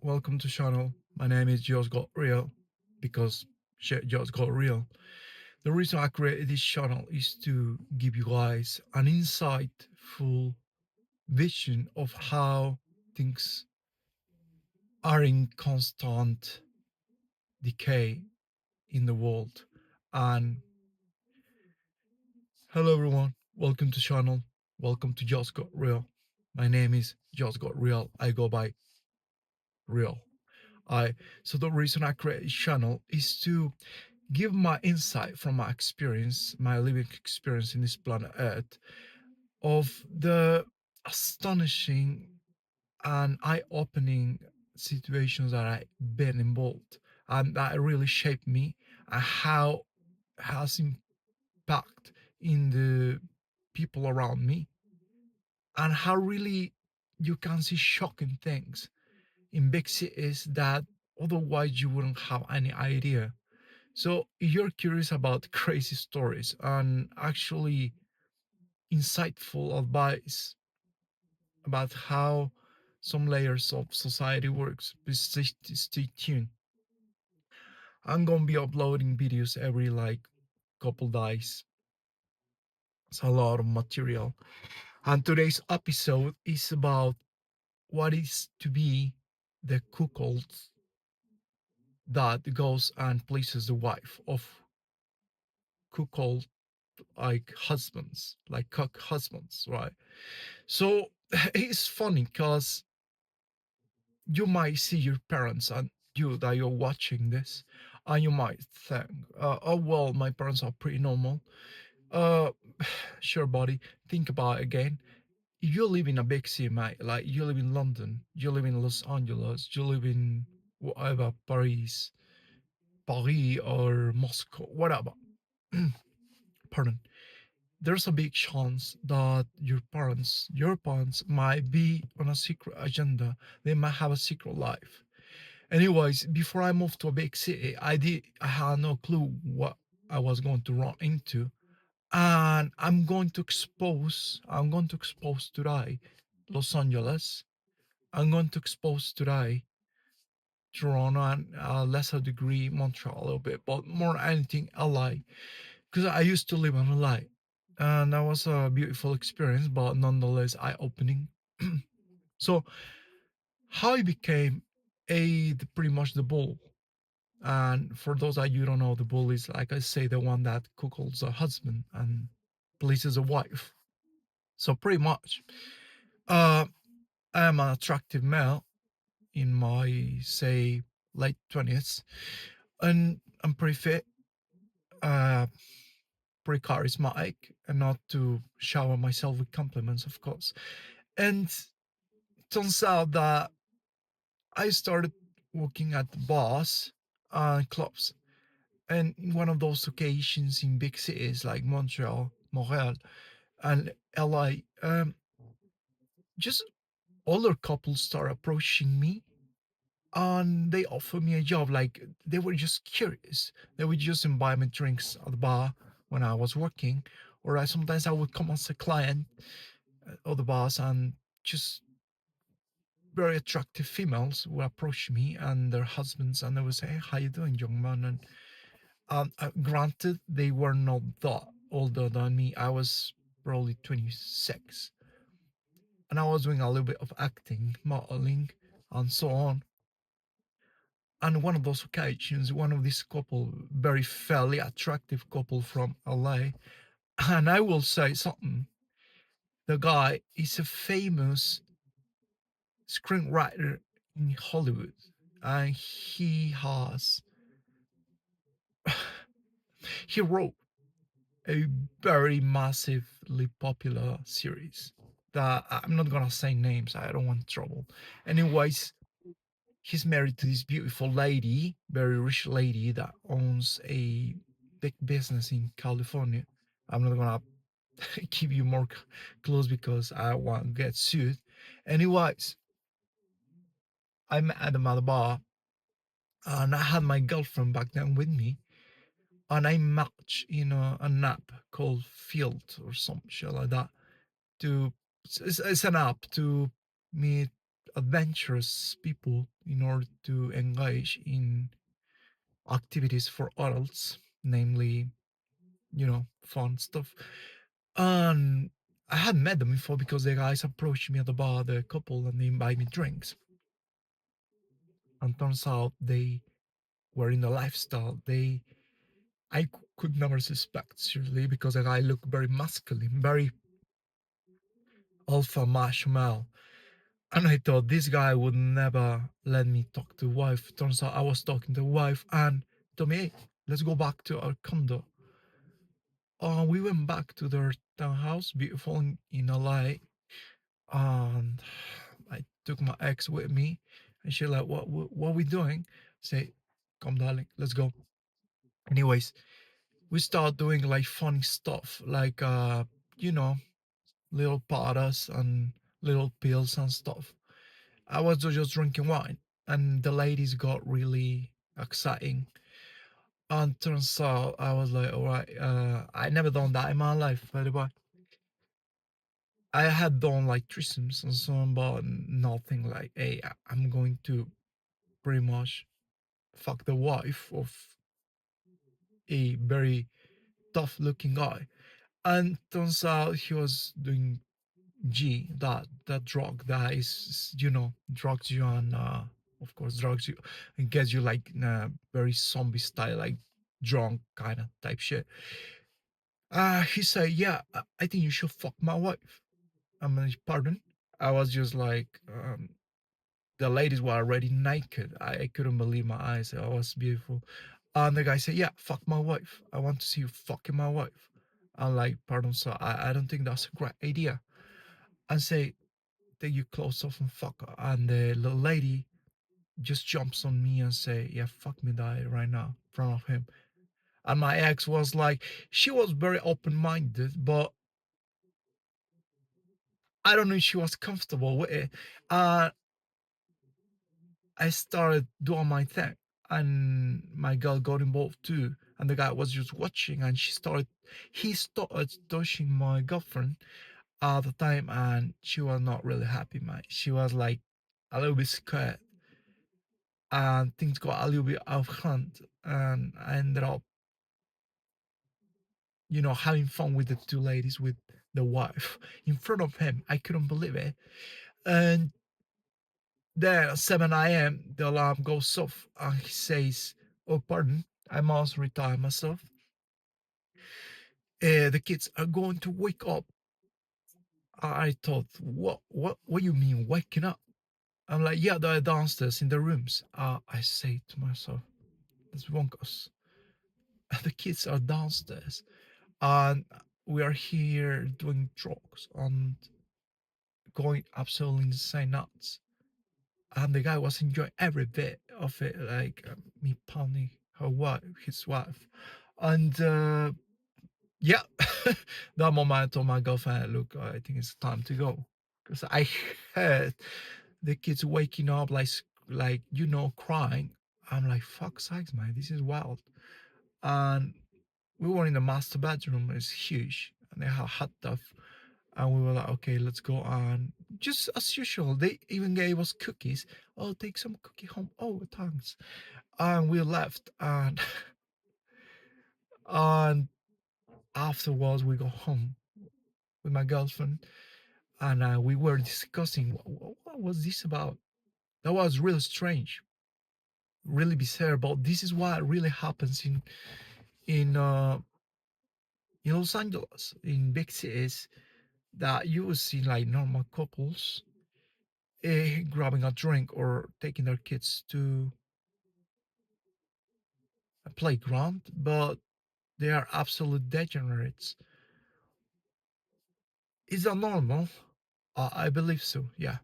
welcome to channel. My name is Just Got Real because shit just got real. The reason I created this channel is to give you guys an insightful vision of how things are in constant decay in the world. And hello everyone, welcome to channel. Welcome to Just Got Real. My name is Just Got Real. I go by Real. I so the reason I created this channel is to give my insight from my experience, my living experience in this planet Earth, of the astonishing and eye-opening situations that I've been involved and that really shaped me and how has impact in the people around me and how really you can see shocking things in big cities that otherwise you wouldn't have any idea. So if you're curious about crazy stories and actually insightful advice about how some layers of society works, please stay tuned. I'm gonna be uploading videos every like couple days. It's a lot of material. And today's episode is about what is to be the cuckold that goes and places the wife of cuckold like husbands, like cock husbands, right? So it's funny because you might see your parents and you that you're watching this, and you might think, "Oh well, my parents are pretty normal." Uh, sure, buddy. Think about it again. If you live in a big city, mate, like you live in London, you live in Los Angeles, you live in whatever Paris or Moscow, whatever. Pardon. There's a big chance that your parents might be on a secret agenda. They might have a secret life. Anyways, before I moved to a big city, I had no clue what I was going to run into. And I'm going to expose today Los Angeles. I'm going to expose today Toronto and a lesser degree Montreal a little bit, but more than anything LA. Because I used to live in LA. And that was a beautiful experience, but nonetheless eye opening. So how I became pretty much the bull. And for those that you don't know, the bull is, like I say, the one that cuckolds a husband and pleases a wife. So pretty much, uh, I am an attractive male in my, say, late 20s, and I'm pretty fit, uh, pretty charismatic, and not to shower myself with compliments, of course. And turns out that I started working at bars and clubs. And in one of those occasions in big cities like Montreal, and LA, just older couples start approaching me and they offer me a job. Like they were just curious. They would just invite me drinks at the bar when I was working, or sometimes I would come as a client of the bars and just very attractive females would approach me and their husbands and they would say, "Hey, how you doing, young man?" And granted, they were not that older than me. I was probably 26, and I was doing a little bit of acting, modeling, and so on. And one of those occasions, one of these couple, very fairly attractive couple from LA, and I will say something. The guy is a famous screenwriter in Hollywood, and he wrote a very massively popular series that I'm not gonna say names. I don't want trouble. Anyways, he's married to this beautiful lady, very rich lady that owns a big business in California. I'm not gonna give you more clues because I want to get sued. Anyways, I met at the bar and I had my girlfriend back then with me, and I matched in an app called Field or some shit like that. To it's an app to meet adventurous people in order to engage in activities for adults, namely, fun stuff. And I had met them before because the guys approached me at the bar, the couple, and they invited me drinks. And turns out they were in the lifestyle I could never suspect, seriously, because the guy looked very masculine, very alpha marshmallow. And I thought this guy would never let me talk to wife. Turns out I was talking to wife and told me, hey, let's go back to our condo. We went back to their townhouse, beautiful in LA, and I took my ex with me, and she like, what are we doing? Say, come darling, let's go. Anyways, we start doing like funny stuff, like you know, little powders and little pills and stuff. I was just drinking wine, and the ladies got really exciting. And turns out I was like, all right, I never done that in my life, by the way. I had done like threesomes and so on, but nothing like, hey, I'm going to pretty much fuck the wife of a very tough looking guy. And turns out he was doing G, that drug that is, drugs you and of course drugs you and gets you like in a very zombie style, like drunk kind of type shit. He said, yeah, I think you should fuck my wife. I'm like, pardon? I was just like, the ladies were already naked. I couldn't believe my eyes. I was beautiful. And the guy said, yeah, fuck my wife. I want to see you fucking my wife. I'm like, pardon, sir, I don't think that's a great idea. And say, take your clothes off and fuck her. And the little lady just jumps on me and say, yeah, fuck me die right now in front of him. And my ex was like, she was very open-minded, but I don't know if she was comfortable with it. Uh, I started doing my thing, and my girl got involved too. And the guy was just watching, and he started touching my girlfriend at the time, and she was not really happy, man. She was like a little bit scared, and things got a little bit out of hand, and I ended up, having fun with the two ladies, with the wife in front of him. I couldn't believe it. And then at 7 a.m., the alarm goes off, and he says, oh, pardon, I must retire myself. The kids are going to wake up. I thought, what you mean waking up? I'm like, yeah, they're downstairs in the rooms. I say to myself, that's bonkers. The kids are downstairs, and we are here doing drugs and going absolutely insane nuts. And the guy was enjoying every bit of it, like me pounding his wife. And yeah, that moment I told my girlfriend, look, I think it's time to go. Because I heard the kids waking up like, crying. I'm like, fuck sakes, man, this is wild. And we were in the master bedroom. It's huge, and they had a hot tub. And we were like, okay, let's go on. Just as usual, they even gave us cookies. Oh, take some cookie home. Oh, thanks. And we left, and and afterwards we go home with my girlfriend, and we were discussing what was this about. That was really strange, really bizarre. But this is what really happens in uh, in Los Angeles, in big cities, that you will see like normal couples grabbing a drink or taking their kids to a playground, but they are absolute degenerates. Is that normal? I believe so. Yeah,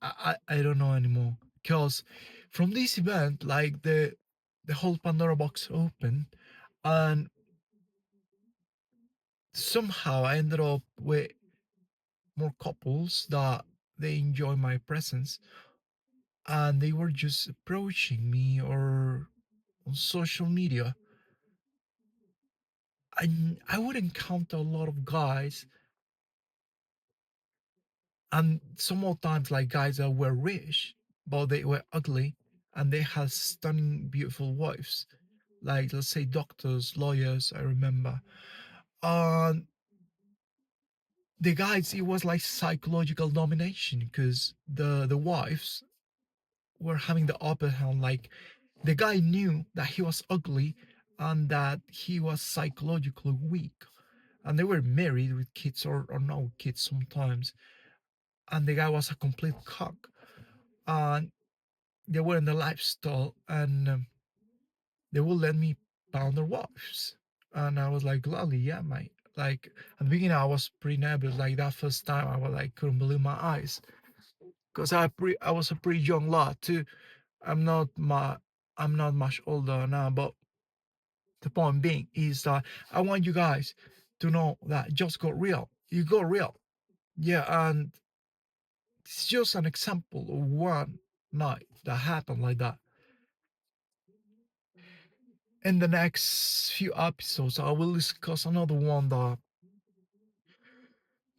I don't know anymore, because from this event, like the whole Pandora box opened, and somehow I ended up with more couples that they enjoy my presence, and they were just approaching me or on social media. I would encounter a lot of guys, And some more times, like guys that were rich, but they were ugly, and they had stunning, beautiful wives. Like let's say doctors, lawyers. I remember. And the guys, it was like psychological domination because the wives were having the upper hand. Like the guy knew that he was ugly and that he was psychologically weak, and they were married with kids or no kids sometimes, and the guy was a complete cock, and they were in the lifestyle, and they would let me pound their wives. And I was like, gladly, yeah, mate. Like at the beginning, I was pretty nervous. Like that first time, I was like, couldn't believe my eyes, because I was a pretty young lad too. I'm not my I'm not much older now, but the point being is that I want you guys to know that just got real. You got real, yeah. And it's just an example of one night that happened like that. In the next few episodes, I will discuss another one that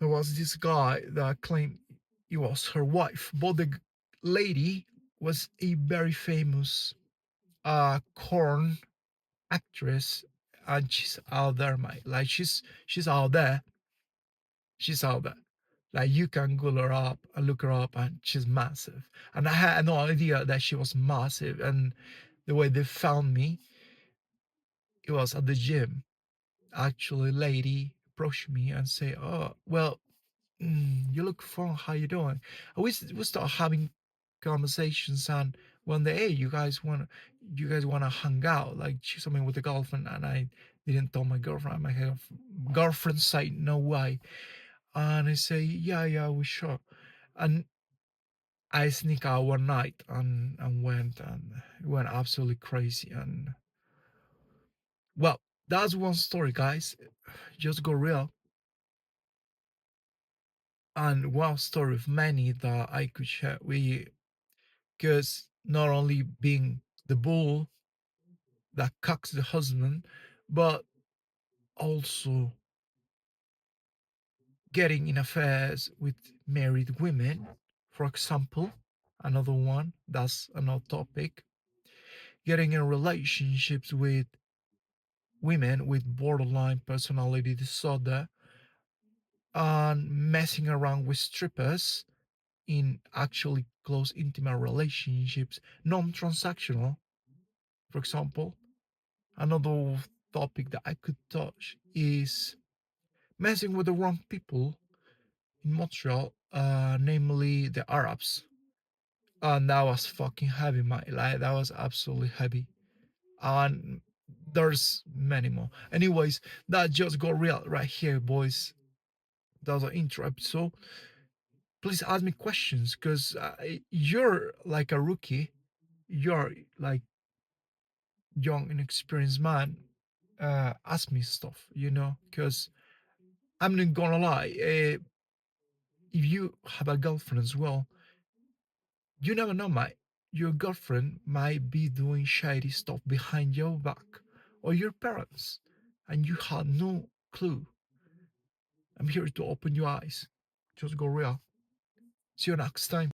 there was this guy that claimed he was her wife, but the lady was a very famous corn actress, and she's out there, mate. Like she's out there. She's out there. Like you can Google her up and look her up, and she's massive. And I had no idea that she was massive. And the way they found me, it was at the gym. Actually, lady approached me and say, "Oh, well, you look fun. How you doing?" And we start having conversations, and one day, hey, you guys wanna hang out? Like she's something with a girlfriend, and I didn't tell my girlfriend. My girlfriend said no way, and I say, yeah, yeah, we sure. And I sneak out one night and went absolutely crazy. And well, that's one story, guys. Just go real. And one story of many that I could share with you. Because not only being the bull that cocks the husband, but also getting in affairs with married women, for example. Another one, that's another topic. Getting in relationships with women with borderline personality disorder, and messing around with strippers in actually close intimate relationships, non-transactional, for example. Another topic that I could touch is messing with the wrong people in Montreal, namely the Arabs. And that was fucking heavy, my like that was absolutely heavy. And there's many more. Anyways, that just got real right here, boys. That was an intro episode. Please ask me questions, because you're like a rookie. You're like young, inexperienced man. Ask me stuff, because I'm not gonna lie. If you have a girlfriend as well, you never know, mate. Your girlfriend might be doing shady stuff behind your back, or your parents, and you had no clue. I'm here to open your eyes. Just go real. See you next time.